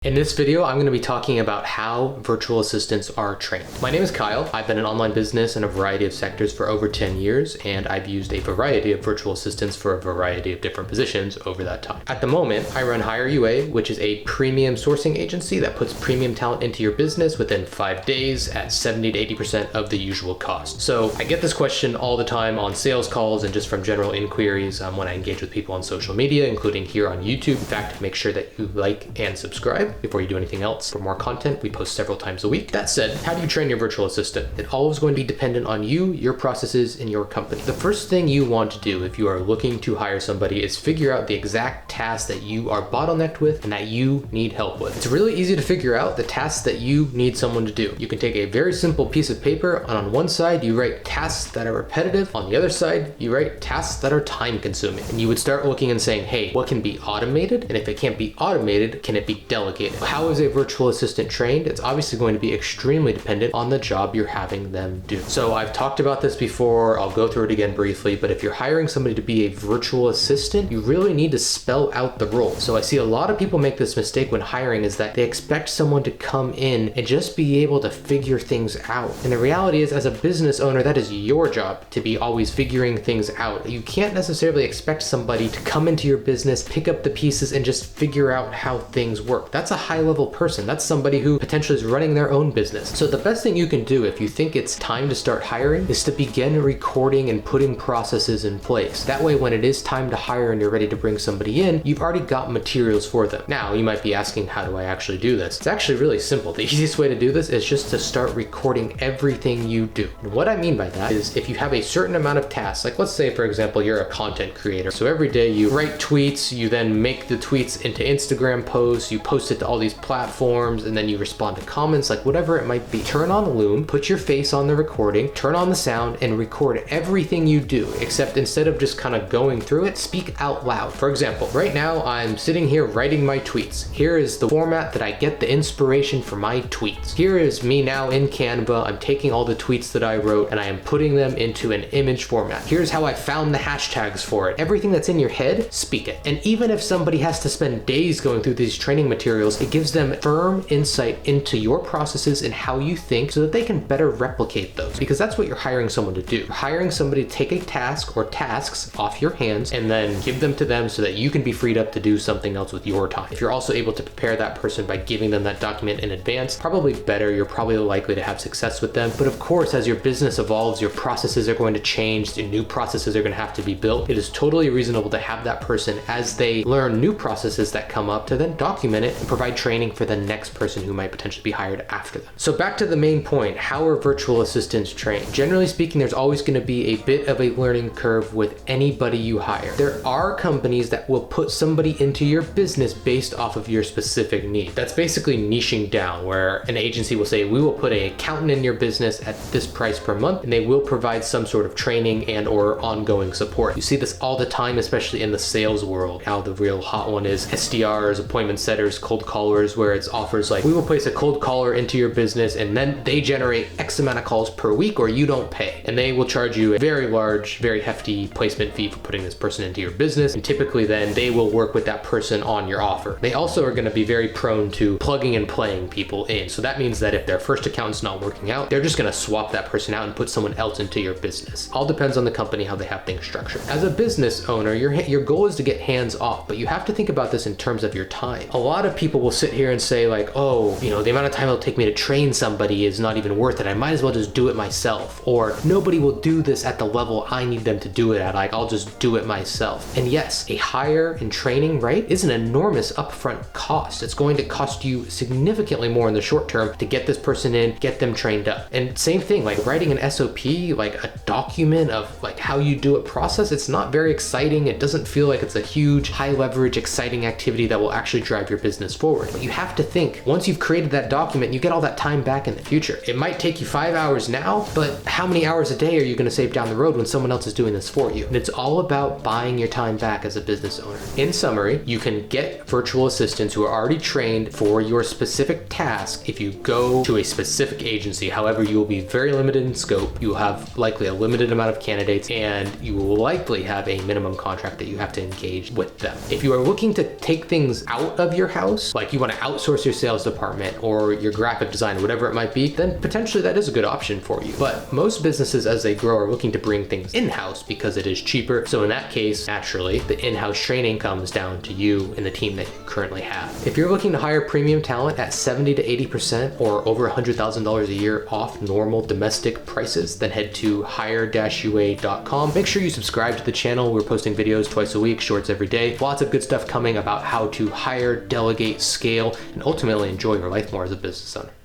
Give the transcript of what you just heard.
In this video, I'm going to be talking about how virtual assistants are trained. My name is Kyle. I've been in online business in a variety of sectors for over 10 years, and I've used a variety of virtual assistants for a variety of different positions over that time. At the moment, I run HireUA, which is a premium sourcing agency that puts premium talent into your business within 5 days at 70 to 80% of the usual cost. So I get this question all the time on sales calls and just from general inquiries when I engage with people on social media, including here on YouTube. In fact, make sure that you like and subscribe before you do anything else. For more content, we post several times a week. That said, how do you train your virtual assistant? It's always going to be dependent on you, your processes, and your company. The first thing you want to do if you are looking to hire somebody is figure out the exact tasks that you are bottlenecked with and that you need help with. It's really easy to figure out the tasks that you need someone to do. You can take a very simple piece of paper, and on one side, you write tasks that are repetitive. On the other side, you write tasks that are time consuming. And you would start looking and saying, hey, what can be automated? And if it can't be automated, can it be delegated? How is a virtual assistant trained? It's obviously going to be extremely dependent on the job you're having them do. So I've talked about this before, I'll go through it again briefly, but if you're hiring somebody to be a virtual assistant, you really need to spell out the role. So I see a lot of people make this mistake when hiring is that they expect someone to come in and just be able to figure things out. And the reality is, as a business owner, that is your job to be always figuring things out. You can't necessarily expect somebody to come into your business, pick up the pieces, and just figure out how things work. That's a high-level person. That's somebody who potentially is running their own business. So the best thing you can do if you think it's time to start hiring is to begin recording and putting processes in place. That way, when it is time to hire and you're ready to bring somebody in, you've already got materials for them. Now, you might be asking, how do I actually do this? It's actually really simple. The easiest way to do this is just to start recording everything you do. And what I mean by that is if you have a certain amount of tasks, like let's say, for example, you're a content creator. So every day you write tweets, you then make the tweets into Instagram posts, you post it to all these platforms, and then you respond to comments, like whatever it might be. Turn on Loom, put your face on the recording, turn on the sound, and record everything you do, except instead of just kind of going through it, speak out loud. For example, right now I'm sitting here writing my tweets. Here is the format that I get the inspiration for my tweets. Here is me now in Canva. I'm taking all the tweets that I wrote and I am putting them into an image format. Here's how I found the hashtags for it. Everything that's in your head, speak it. And even if somebody has to spend days going through these training materials, it gives them firm insight into your processes and how you think so that they can better replicate those, because that's what you're hiring someone to do. You're hiring somebody to take a task or tasks off your hands and then give them to them so that you can be freed up to do something else with your time. If you're also able to prepare that person by giving them that document in advance, probably better. You're probably likely to have success with them. But of course, as your business evolves, your processes are going to change, and new processes are going to have to be built. It is totally reasonable to have that person, as they learn new processes that come up, to then document it and provide training for the next person who might potentially be hired after them. So back to the main point, how are virtual assistants trained? Generally speaking, there's always going to be a bit of a learning curve with anybody you hire. There are companies that will put somebody into your business based off of your specific need. That's basically niching down, where an agency will say, we will put an accountant in your business at this price per month, and they will provide some sort of training and or ongoing support. You see this all the time, especially in the sales world. How the real hot one is SDRs, appointment setters, cold callers, where it's offers like, we will place a cold caller into your business and then they generate X amount of calls per week or you don't pay. And they will charge you a very large, very hefty placement fee for putting this person into your business. And typically then they will work with that person on your offer. They also are going to be very prone to plugging and playing people in. So that means that if their first accountant's not working out, they're just going to swap that person out and put someone else into your business. All depends on the company, how they have things structured. As a business owner, your goal is to get hands off, but you have to think about this in terms of your time. A lot of people will sit here and say like, oh, the amount of time it'll take me to train somebody is not even worth it. I might as well just do it myself. Or nobody will do this at the level I need them to do it at. Like, I'll just do it myself. And yes, a hire and training, right, is an enormous upfront cost. It's going to cost you significantly more in the short term to get this person in, get them trained up. And same thing, like writing an SOP, like a document of like how you do a process, it's not very exciting. It doesn't feel like it's a huge, high leverage, exciting activity that will actually drive your business forward. But you have to think, once you've created that document, you get all that time back in the future. It might take you 5 hours now, but how many hours a day are you going to save down the road when someone else is doing this for you? And it's all about buying your time back as a business owner. In summary, you can get virtual assistants who are already trained for your specific task if you go to a specific agency. However, you will be very limited in scope. You will have likely a limited amount of candidates, and you will likely have a minimum contract that you have to engage with them. If you are looking to take things out of your house business, like you want to outsource your sales department or your graphic design, whatever it might be, then potentially that is a good option for you. But most businesses as they grow are looking to bring things in-house because it is cheaper. So in that case, naturally, the in-house training comes down to you and the team that you currently have. If you're looking to hire premium talent at 70 to 80% or over $100,000 a year off normal domestic prices, then head to HireUA.com. Make sure you subscribe to the channel. We're posting videos twice a week, shorts every day. Lots of good stuff coming about how to hire, delegate, scale, and ultimately enjoy your life more as a business owner.